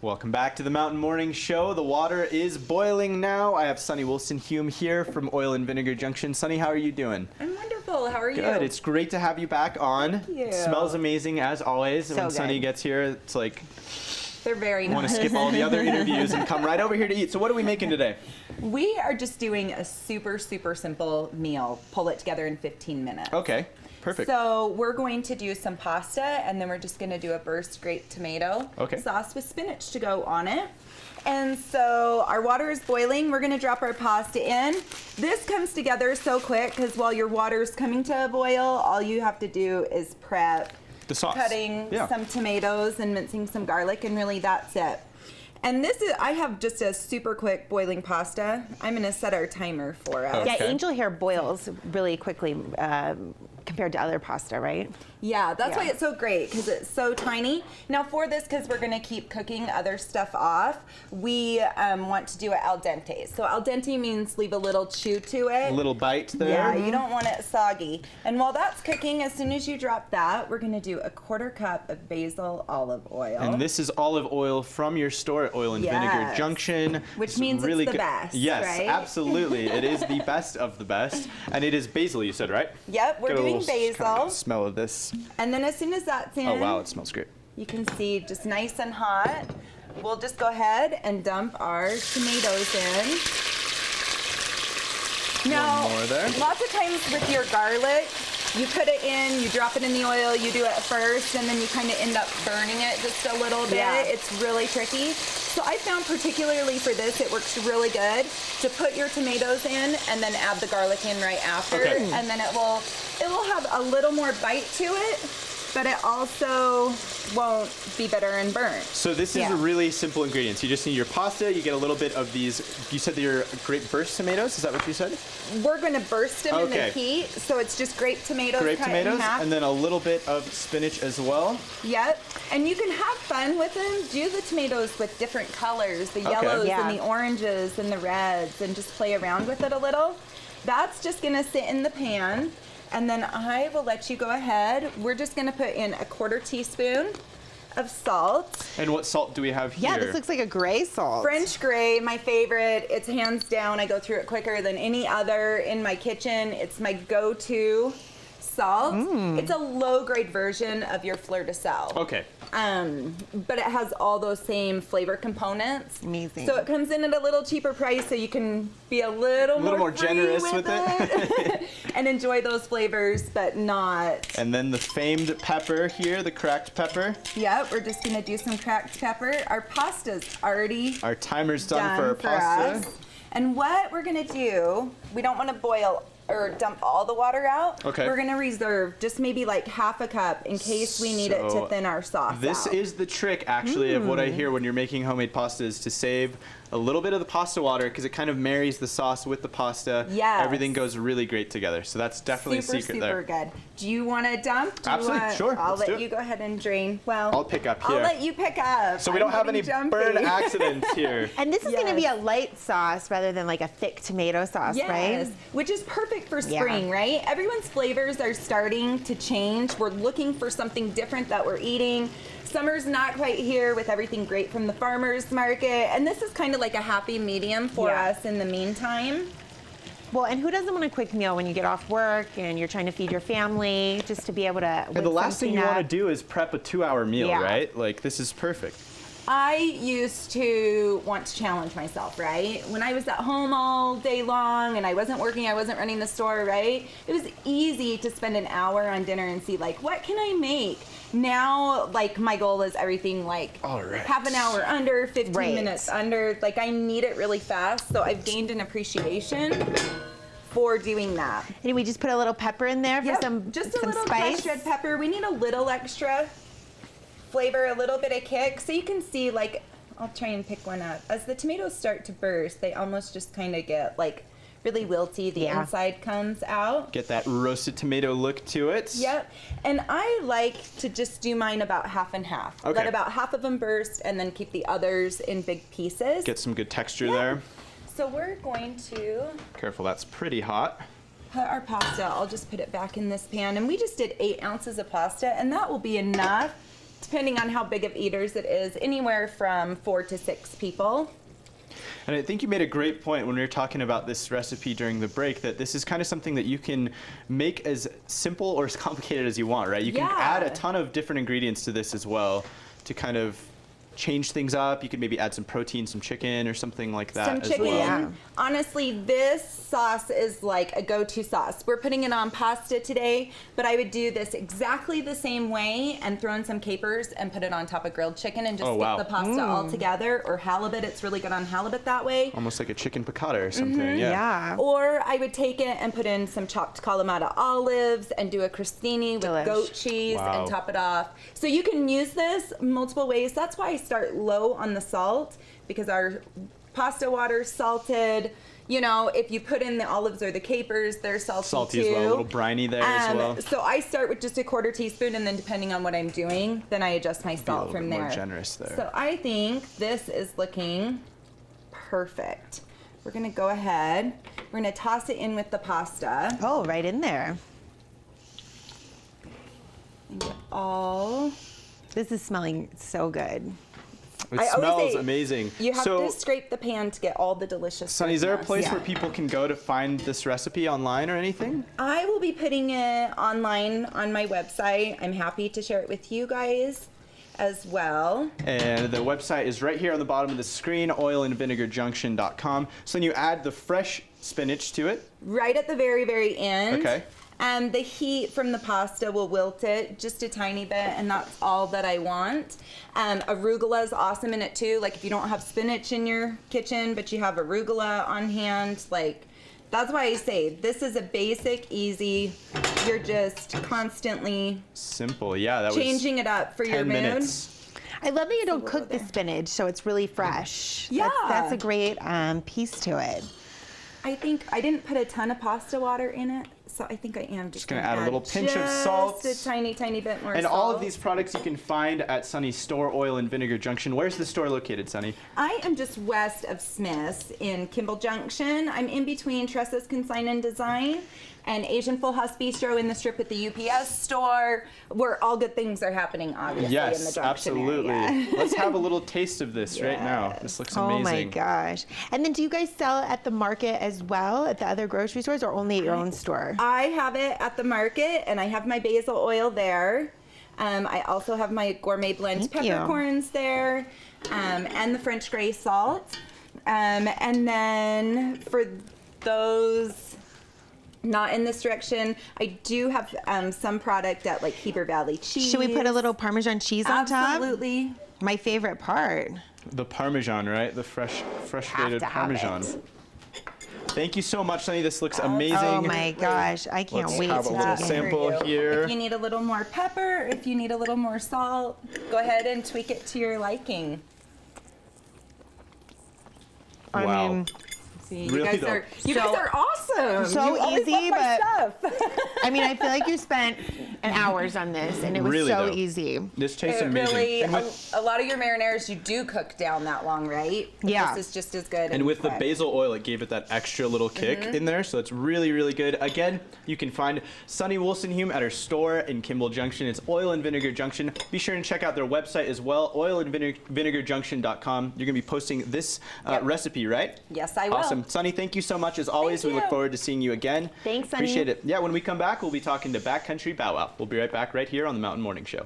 Welcome back to the Mountain Morning Show. The water is boiling now. I have Sunny Wilson-Hume here from Oil and Vinegar Junction. Sunny, how are you doing? I'm wonderful. How are you? Good. It's great to have you back on. Thank you. It smells amazing as always. So when good. Sunny gets here, it's like They're very I nice. want to skip all the other interviews and come right over here to eat. So what are we making today? We are just doing a super simple meal. Pull it together in 15 minutes. Okay. Perfect. So we're going to do some pasta, and then we're just going to do a burst grape tomato sauce with spinach to go on it. And so our water is boiling. We're going to drop our pasta in. This comes together so quick because while your water is coming to a boil, all you have to do is prep the sauce. Cutting some tomatoes and mincing some garlic, and really that's it. And this is, I have just a super quick boiling pasta. I'm going to set our timer for us. Yeah, angel hair boils really quickly compared to other pasta, right? Yeah, that's why it's so great, because it's so tiny. Now for this, because we're going to keep cooking other stuff off, we want to do it al dente. So al dente means leave a little chew to it. A little bite there. Yeah, you don't want it soggy. And while that's cooking, as soon as you drop that, we're going to do a 1/4 cup of basil olive oil. And this is olive oil from your store at Oil and Vinegar Junction. Which means really it's the good. best, Yes, right? absolutely. It is the best of the best. And it is basil, you said, right? Yep, we're doing basil. Kind of smell of this. And then as soon as that's in, oh wow, it smells great. You can see just nice and hot. We'll just go ahead and dump our tomatoes in. Now, one more there. Lots of times with your garlic, you put it in, you drop it in the oil, you do it first, and then you kind of end up burning it just a little bit. Yeah. It's really tricky. So I found particularly for this, it works really good to put your tomatoes in and then add the garlic in right after. Okay. And then it will have a little more bite to it, but it also won't be bitter and burnt. So this is really simple ingredients. You just need your pasta, you get a little bit of these, you said they're grape burst tomatoes, is that what you said? We're going to burst them in the heat, so it's just grape tomatoes cut in half. And then a little bit of spinach as well. Yep, and you can have fun with them. Do the tomatoes with different colors, the yellows and the oranges and the reds, and just play around with it a little. That's just going to sit in the pan. And then I will let you go ahead. We're just going to put in a 1/4 teaspoon of salt. And what salt do we have here? Yeah, this looks like a gray salt. French gray, my favorite. It's hands down. I go through it quicker than any other in my kitchen. It's my go-to salt. It's a low-grade version of your fleur de sel. Okay. But it has all those same flavor components. Amazing. So it comes in at a little cheaper price, so you can be a little more generous free with it. and enjoy those flavors, but not. And then the famed pepper here, the cracked pepper. Yep, we're just gonna do some cracked pepper. Our pasta's already Our timer's done for our pasta. us. And what we're gonna do, we don't wanna boil or dump all the water out. Okay. We're gonna reserve just maybe like 1/2 cup in case we need it to thin our sauce This out. is the trick, actually, of what I hear when you're making homemade pasta is to save a little bit of the pasta water because it kind of marries the sauce with the pasta. Yes. Everything goes really great together. So that's definitely a secret there. Super good. Do you want to dump? Absolutely, sure. I'll Let's do let it. you go ahead and drain. Well, I'll pick up here. I'll let you pick up. So we don't have any burn accidents here. And this is going to be a light sauce rather than like a thick tomato sauce, right? Which is perfect for spring, right? Everyone's flavors are starting to change. We're looking for something different that we're eating. Summer's not quite here with everything great from the farmer's market. And this is kind of like a happy medium for us in the meantime. Well, and who doesn't want a quick meal when you get off work and you're trying to feed your family, just to be able to And the last thing you want to do is prep a 2-hour meal, right? Like, this is perfect. I used to want to challenge myself, right? When I was at home all day long and I wasn't working, I wasn't running the store, right? It was easy to spend an hour on dinner and see, like, what can I make? Now, like, my goal is everything like half an hour under, 15 minutes under. Like, I need it really fast, so I've gained an appreciation for doing that. And we just put a little pepper in there for some just a little spice. crushed red pepper. We need a little extra flavor, a little bit of kick. So you can see, like, I'll try and pick one up. As the tomatoes start to burst, they almost just kind of get like really wilty. The inside comes out. Get that roasted tomato look to it. Yep. And I like to just do mine about half and half. Okay. Let about half of them burst and then keep the others in big pieces. Get some good texture there. So we're going to Careful, that's pretty hot. put our pasta. I'll just put it back in this pan. And we just did 8 ounces of pasta, and that will be enough depending on how big of eaters it is, anywhere from 4 to 6 people. And I think you made a great point when we were talking about this recipe during the break, that this is kind of something that you can make as simple or as complicated as you want, right? You can add a ton of different ingredients to this as well to kind of change things up. You could maybe add some protein, some chicken or something like that Some as chicken. well. Yeah. Honestly, this sauce is like a go-to sauce. We're putting it on pasta today, but I would do this exactly the same way and throw in some capers and put it on top of grilled chicken and just Oh, stick wow. the pasta all together, or halibut. It's really good on halibut that way. Almost like a chicken piccata or something. Yeah. Or I would take it and put in some chopped Kalamata olives and do a crostini with Delish. goat cheese Wow. and top it off. So you can use this multiple ways. That's why I start low on the salt, because our pasta water's salted. You know, if you put in the olives or the capers, they're salty As too. well, a little briny there as well. So I start with just a 1/4 teaspoon, and then depending on what I'm doing, then I adjust my Be a salt little from bit there. more generous there. So I think this is looking perfect. We're gonna go ahead. We're gonna toss it in with the pasta Oh, right in there. and get all. This is smelling so good. It I always smells say amazing. You have so, to scrape the pan to get all the delicious. Sunny, is there a goodness. place Yeah. where people can go to find this recipe online or anything? I will be putting it online on my website. I'm happy to share it with you guys as well. And the website is right here on the bottom of the screen, oilandvinegarjunction.com. So then you add the fresh spinach to it. Right at the very, very end. Okay. And the heat from the pasta will wilt it just a tiny bit, and that's all that I want. Arugula is awesome in it too. Like if you don't have spinach in your kitchen, but you have arugula on hand, like that's why I say this is a basic, easy. You're just constantly Simple, yeah. That changing it up for was your 10 mood. minutes. I love that you don't we'll cook go the spinach, so it's really fresh. Yeah. That's a great piece to it. I think I didn't put a ton of pasta water in it, so I think I am just gonna add a little pinch of salt. just a tiny, tiny bit more And salt. all of these products you can find at Sunny's store, Oil and Vinegar Junction. Where's the store located, Sunny? I am just west of Smith's in Kimball Junction. I'm in between Tressa's Consign and Design and Asian Full House Bistro in the strip at the UPS store, where all good things are happening, obviously, in the Yes, Junction absolutely. area. Let's have a little taste of this right now. This looks Oh my amazing. gosh. And then do you guys sell it at the market as well, at the other grocery stores, or only at your own store? I have it at the market, and I have my basil oil there. I also have my gourmet blend Thank you. peppercorns there, and the French gray salt. And then for those not in this direction, I do have some product at like Heber Valley Cheese. Should we put a little Parmesan cheese on top? Absolutely. My favorite part. The Parmesan, right? The fresh grated to have Parmesan. it. Thank you so much, Sunny. This looks amazing. Oh my gosh, I can't Let's wait have to a little dig in. sample For you. here. If you need a little more pepper, if you need a little more salt, go ahead and tweak it to your liking. I Wow. mean, See, Really you though. guys are awesome. So You always easy, love my stuff. I mean, I feel like you spent hours on this, and it was Really, so though. easy. This tastes It amazing. really, and with, a lot of your marinara you do cook down that long, right? But Yeah. This is just as good. and with the quick. basil oil, it gave it that extra little kick Mm-hmm. in there, so it's really, really good. Again, you can find Sunny Wolstenhume at her store in Kimball Junction. It's Oil and Vinegar Junction. Be sure and check out their website as well, oilandvinegarjunction.com. You're going to be posting this Yep. recipe, right? Yes, I will. Awesome. Sunny, thank you so much. As always, Thank we look you. forward to seeing you again. Thanks, Sunny. Appreciate it. Yeah, when we come back, we'll be talking to Backcountry Bow Wow. We'll be right back right here on the Mountain Morning Show.